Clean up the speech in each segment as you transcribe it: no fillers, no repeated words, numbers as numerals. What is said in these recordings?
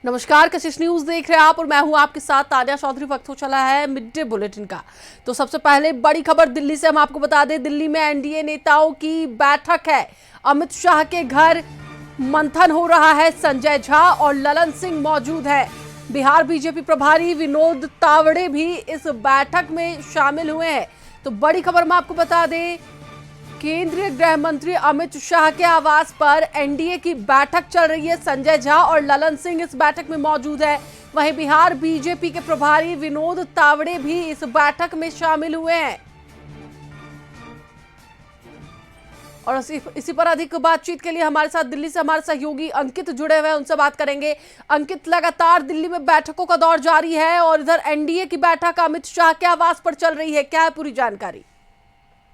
नमस्कार, कशिश न्यूज देख रहे हैं आप और मैं हूं आपके साथ तानिया चौधरी। वक्त हो चला है मिड डे बुलेटिन का। तो सबसे पहले बड़ी खबर दिल्ली से हम आपको बता दें, दिल्ली में एनडीए नेताओं की बैठक है। अमित शाह के घर मंथन हो रहा है। संजय झा और ललन सिंह मौजूद है। बिहार बीजेपी प्रभारी विनोद तावड़े भी इस बैठक में शामिल हुए हैं। तो बड़ी खबर मैं आपको बता दें, केंद्रीय गृह मंत्री अमित शाह के आवास पर एनडीए की बैठक चल रही है। संजय झा और ललन सिंह इस बैठक में मौजूद है। वहीं बिहार बीजेपी के प्रभारी विनोद तावड़े भी इस बैठक में शामिल हुए हैं। और इसी पर अधिक बातचीत के लिए हमारे साथ दिल्ली से हमारे सहयोगी अंकित जुड़े हुए हैं, उनसे बात करेंगे। अंकित, लगातार दिल्ली में बैठकों का दौर जारी है और इधर एनडीए की बैठक अमित शाह के आवास पर चल रही है, क्या है पूरी जानकारी?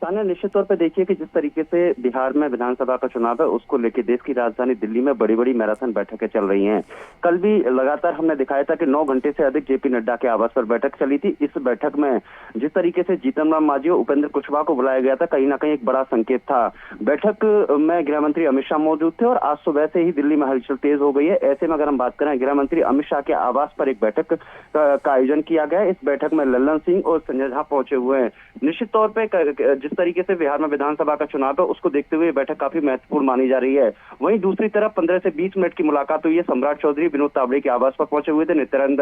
तान्या, निश्चित तौर पर देखिए कि जिस तरीके से बिहार में विधानसभा का चुनाव है उसको लेकर देश की राजधानी दिल्ली में बड़ी बड़ी मैराथन बैठकें चल रही हैं। कल भी लगातार हमने दिखाया था कि 9 घंटे से अधिक जेपी नड्डा के आवास पर बैठक चली थी। इस बैठक में जिस तरीके से जीतन राम मांझी और उपेंद्र कुशवाहा को बुलाया गया था, कहीं ना कहीं एक बड़ा संकेत था। बैठक में गृह मंत्री अमित शाह मौजूद थे और आज सुबह से ही दिल्ली में हलचल तेज हो गई है। ऐसे में अगर हम बात करें, गृह मंत्री अमित शाह के आवास पर एक बैठक का आयोजन किया गया है। इस बैठक में ललन सिंह और संजय झा पहुंचे हुए हैं। निश्चित तौर पर जिस तरीके से बिहार में विधानसभा का चुनाव है उसको देखते हुए बैठक काफी महत्वपूर्ण मानी जा रही है। वहीं दूसरी तरफ 15 से 20 मिनट की मुलाकात हुई है। सम्राट चौधरी विनोद तावड़े के आवास पर पहुंचे हुए थे, नित्यानंद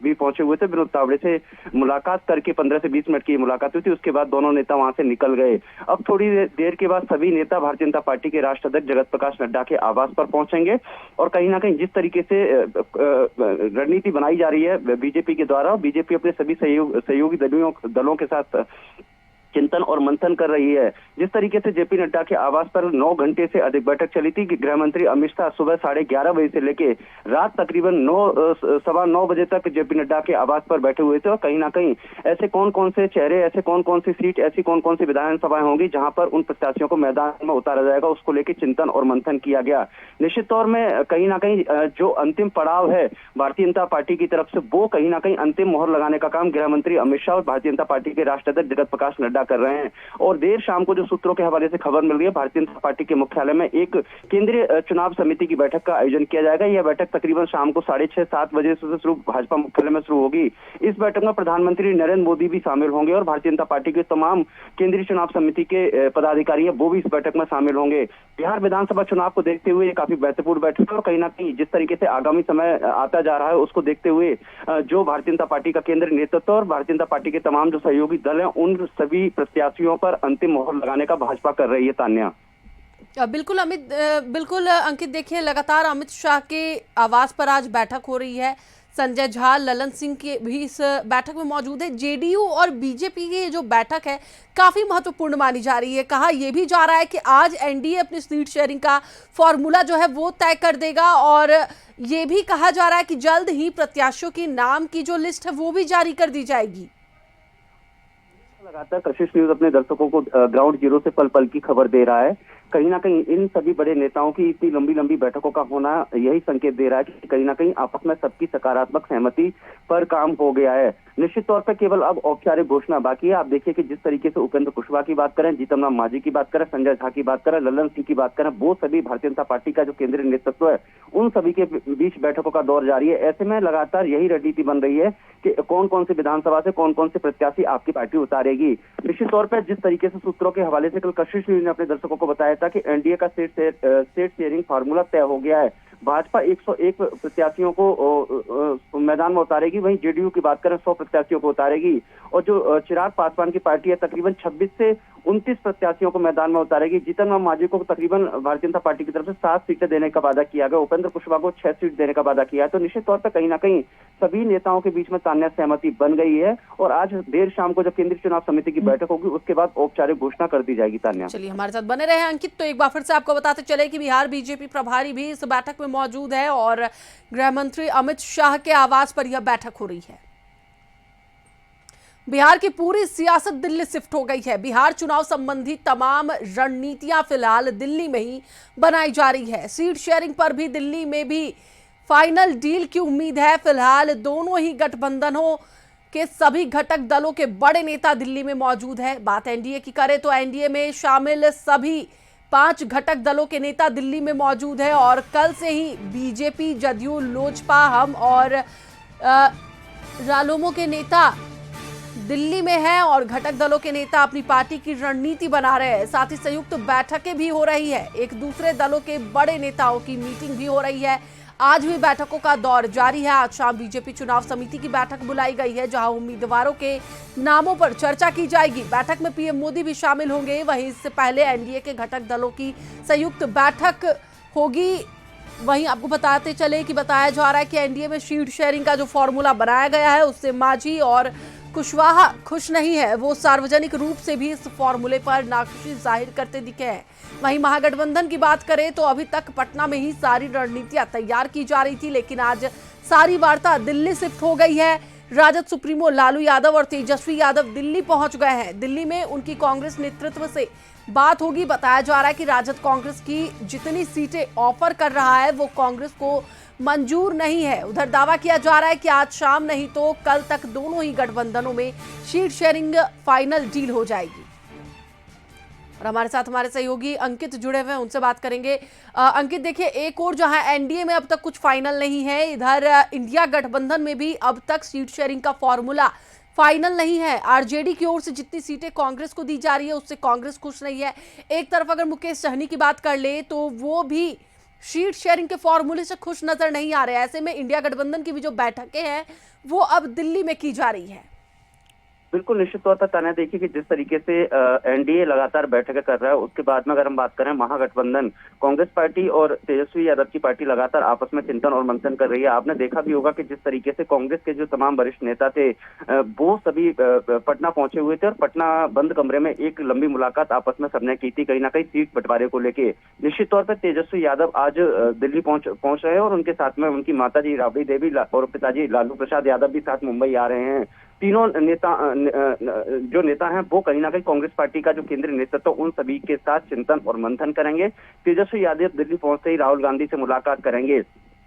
भी पहुंचे हुए थे। विनोद तावड़े से मुलाकात करके 15 से 20 मिनट की मुलाकात हुई थी। उसके बाद दोनों नेता वहां से निकल गए। अब थोड़ी देर के बाद सभी नेता भारतीय जनता पार्टी के राष्ट्रीय अध्यक्ष जगत प्रकाश नड्डा के आवास पर पहुंचेंगे। और कहीं ना कहीं जिस तरीके से रणनीति बनाई जा रही है बीजेपी के द्वारा, बीजेपी अपने सभी सहयोगी दलों के साथ चिंतन और मंथन कर रही है। जिस तरीके से जेपी नड्डा के आवास पर 9 घंटे से अधिक बैठक चली थी कि गृह मंत्री अमित शाह सुबह 11:30 बजे से लेके रात तकरीबन 9 बजे तक जेपी नड्डा के आवास पर बैठे हुए थे। और कहीं ना कहीं ऐसे कौन कौन से चेहरे, ऐसे कौन कौन सी सीट, ऐसी कौन कौन सी विधानसभाएं होंगी जहां पर उन प्रत्याशियों को मैदान में उतारा जाएगा, उसको लेकर चिंतन और मंथन किया गया। निश्चित तौर में कहीं ना कहीं जो अंतिम पड़ाव है भारतीय जनता पार्टी की तरफ से, वो कहीं ना कहीं अंतिम मोहर लगाने का काम गृह मंत्री अमित शाह और भारतीय जनता पार्टी के राष्ट्रीय अध्यक्ष जगत प्रकाश नड्डा कर रहे हैं। और देर शाम को जो सूत्रों के हवाले से खबर मिल रही है, भारतीय जनता पार्टी के मुख्यालय में एक केंद्रीय चुनाव समिति की बैठक का आयोजन किया जाएगा। यह बैठक तकरीबन शाम को 6:30-7 बजे से शुरू भाजपा मुख्यालय में शुरू होगी। इस बैठक में प्रधानमंत्री नरेंद्र मोदी भी शामिल होंगे और भारतीय जनता पार्टी के तमाम केंद्रीय चुनाव समिति के पदाधिकारी है वो भी इस बैठक में शामिल होंगे। बिहार विधानसभा चुनाव को देखते हुए काफी महत्वपूर्ण बैठक है। और कहीं ना कहीं जिस तरीके से आगामी समय आता जा रहा है उसको देखते हुए जो भारतीय जनता पार्टी का केंद्रीय नेतृत्व और भारतीय जनता पार्टी के तमाम जो सहयोगी दल हैं, उन सभी प्रत्याशियों पर अंतिम मोहर लगाने का भाजपा कर रही है। तान्या, बिल्कुल अंकित, देखिए लगातार अमित शाह के आवास पर आज बैठक हो रही है। संजय झा, ललन सिंह के भी इस बैठक में मौजूद है। जेडीयू और बीजेपी की जो बैठक है काफी महत्वपूर्ण मानी जा रही है। कहा यह भी जा रहा है कि आज एनडीए अपनी सीट शेयरिंग का फॉर्मूला जो है वो तय कर देगा और ये भी कहा जा रहा है कि जल्द ही प्रत्याशियों की नाम की जो लिस्ट है वो भी जारी कर दी जाएगी। लगातार कशिश न्यूज अपने दर्शकों को ग्राउंड जीरो से पल पल की खबर दे रहा है। कहीं ना कहीं इन सभी बड़े नेताओं की इतनी लंबी लंबी बैठकों का होना यही संकेत दे रहा है कि कहीं ना कहीं आपस में सबकी सकारात्मक सहमति पर काम हो गया है। निश्चित तौर पर केवल अब औपचारिक घोषणा बाकी है। आप देखिए कि जिस तरीके से उपेंद्र कुशवाहा की बात करें, जीतन राम मांझी की बात करें, संजय झा की बात करें, ललन सिंह की बात करें, वो सभी भारतीय जनता पार्टी का जो केंद्रीय नेतृत्व है उन सभी के बीच बैठकों का दौर जारी है। ऐसे में लगातार यही रणनीति बन रही है कि कौन कौन से विधानसभा से कौन कौन से प्रत्याशी आपकी पार्टी उतारेगी। निश्चित तौर पर जिस तरीके से सूत्रों के हवाले से कल कशिश न्यूज ने अपने दर्शकों को बताया था कि एनडीए का सीट शेयरिंग फार्मूला तय हो गया है। भाजपा 101 प्रत्याशियों को मैदान में उतारेगी, वहीं जेडीयू की बात करें 100 प्रत्याशियों को उतारेगी। और जो चिराग पासवान की पार्टी है तकरीबन 26 से 29 प्रत्याशियों को मैदान में उतारेगी। जीतन राम मांझी को तकरीबन भारतीय जनता पार्टी की तरफ से 7 सीटें देने का वादा किया गया, उपेंद्र कुशवाहा को 6 सीट देने का वादा किया है। तो निश्चित तौर पर कहीं ना कहीं सभी नेताओं के बीच में तान्या सहमति बन गई है और आज देर शाम को जब केंद्रीय चुनाव समिति की बैठक होगी उसके बाद औपचारिक घोषणा कर दी जाएगी। तान्या, चलिए हमारे साथ बने रहे अंकित। तो एक बार फिर से आपको बताते चले कि बिहार बीजेपी प्रभारी भी इस बैठक में मौजूद है और गृह मंत्री अमित शाह के आवास पर यह बैठक हो रही है। बिहार की पूरी सियासत दिल्ली शिफ्ट हो गई है। बिहार चुनाव संबंधी तमाम रणनीतियां फिलहाल दिल्ली में ही बनाई जा रही है। सीट शेयरिंग पर भी दिल्ली में भी फाइनल डील की उम्मीद है। फिलहाल दोनों ही गठबंधनों के सभी घटक दलों के बड़े नेता दिल्ली में मौजूद है। बात एनडीए की करें तो एनडीए में शामिल सभी 5 घटक दलों के नेता दिल्ली में मौजूद है और कल से ही बीजेपी, जदयू, लोजपा, हम और रालोमो के नेता दिल्ली में है और घटक दलों के नेता अपनी पार्टी की रणनीति बना रहे हैं। साथ ही संयुक्त बैठकें भी हो रही है, एक दूसरे दलों के बड़े नेताओं की मीटिंग भी हो रही है। आज भी बैठकों का दौर जारी है। आज शाम बीजेपी चुनाव समिति की बैठक बुलाई गई है, जहां उम्मीदवारों के नामों पर चर्चा की जाएगी। बैठक में पीएम मोदी भी शामिल होंगे। वहीं इससे पहले एनडीए के घटक दलों की संयुक्त बैठक होगी। वहीं आपको बताते चले कि बताया जा रहा है कि एनडीए में सीट शेयरिंग का जो फॉर्मूला बनाया गया है उससे मांझी और कुशवाहा खुश नहीं है। वो सार्वजनिक रूप से भी इस फॉर्मूले पर नाखुशी जाहिर करते दिखे हैं। वहीं महागठबंधन की बात करें तो अभी तक पटना में ही सारी रणनीतियां तैयार की जा रही थी, लेकिन आज सारी वार्ता दिल्ली शिफ्ट हो गई है। राजद सुप्रीमो लालू यादव और तेजस्वी यादव दिल्ली पहुंच गए हैं। दिल्ली में उनकी कांग्रेस नेतृत्व से बात होगी। बताया जा रहा है कि राजद कांग्रेस की जितनी सीटें ऑफर कर रहा है वो कांग्रेस को मंजूर नहीं है। उधर दावा किया जा रहा है कि आज शाम नहीं तो कल तक दोनों ही गठबंधनों में सीट शेयरिंग फाइनल डील हो जाएगी। और हमारे साथ हमारे सहयोगी अंकित जुड़े हुए हैं, उनसे बात करेंगे। अंकित, देखिए, एक और जहां एनडीए में अब तक कुछ फाइनल नहीं है, इधर इंडिया गठबंधन में भी अब तक सीट शेयरिंग का फॉर्मूला फाइनल नहीं है। आरजेडी की ओर से जितनी सीटें कांग्रेस को दी जा रही है उससे कांग्रेस खुश नहीं है। एक तरफ अगर मुकेश सहनी की बात कर ले तो वो भी सीट शेयरिंग के फॉर्मूले से खुश नजर नहीं आ रहे। ऐसे में इंडिया गठबंधन की भी जो बैठकें हैं वो अब दिल्ली में की जा रही है। बिल्कुल, निश्चित तौर पर तान्या, देखिए कि जिस तरीके से एनडीए लगातार बैठकें कर रहा है, उसके बाद में अगर हम बात करें महागठबंधन, कांग्रेस पार्टी और तेजस्वी यादव की पार्टी लगातार आपस में चिंतन और मंथन कर रही है। आपने देखा भी होगा कि जिस तरीके से कांग्रेस के जो तमाम वरिष्ठ नेता थे वो सभी पटना पहुंचे हुए थे और पटना बंद कमरे में एक लंबी मुलाकात आपस में सबने की थी, कहीं ना कहीं सीट बंटवारे को लेके। निश्चित तौर पर तेजस्वी यादव आज दिल्ली पहुंच रहे हैं और उनके साथ में उनकी माताजी राबड़ी देवी और पिताजी लालू प्रसाद यादव भी साथ मुंबई आ रहे हैं। तीनों जो नेता हैं वो कहीं ना कहीं कांग्रेस पार्टी का जो केंद्रीय नेतृत्व उन सभी के साथ चिंतन और मंथन करेंगे। तेजस्वी यादव दिल्ली पहुंचते ही राहुल गांधी से मुलाकात करेंगे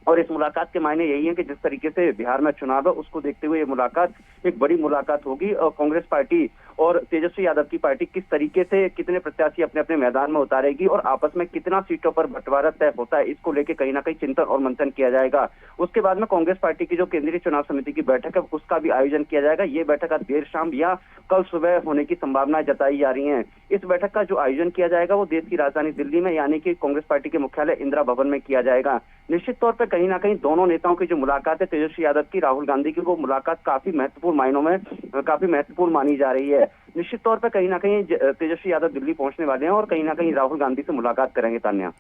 और इस मुलाकात के मायने यही है कि जिस तरीके से बिहार में चुनाव है उसको देखते हुए ये मुलाकात एक बड़ी मुलाकात होगी और कांग्रेस पार्टी और तेजस्वी यादव की पार्टी किस तरीके से कितने प्रत्याशी अपने अपने मैदान में उतारेगी और आपस में कितना सीटों पर बंटवारा तय होता है, इसको लेके कहीं ना कहीं चिंतन और मंथन किया जाएगा। उसके बाद में कांग्रेस पार्टी की जो केंद्रीय चुनाव समिति की बैठक है उसका भी आयोजन किया जाएगा। ये बैठक आज देर शाम या कल सुबह होने की संभावनाएं जताई जा रही है। इस बैठक का जो आयोजन किया जाएगा वो देश की राजधानी दिल्ली में यानी कि कांग्रेस पार्टी के मुख्यालय इंदिरा भवन में किया जाएगा। निश्चित तौर पर कहीं ना कहीं दोनों नेताओं की जो मुलाकात है, तेजस्वी यादव की राहुल गांधी की, वो मुलाकात काफी महत्वपूर्ण मायनों में काफी महत्वपूर्ण मानी जा रही है। निश्चित तौर पर कहीं ना कहीं तेजस्वी यादव दिल्ली पहुंचने वाले हैं और कहीं ना कहीं राहुल गांधी से मुलाकात करेंगे। तान्या,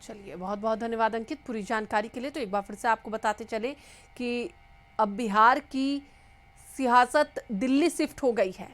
चलिए, बहुत बहुत धन्यवाद अंकित पूरी जानकारी के लिए। तो एक बार फिर से आपको बताते चले कि अब बिहार की सियासत दिल्ली शिफ्ट हो गई है।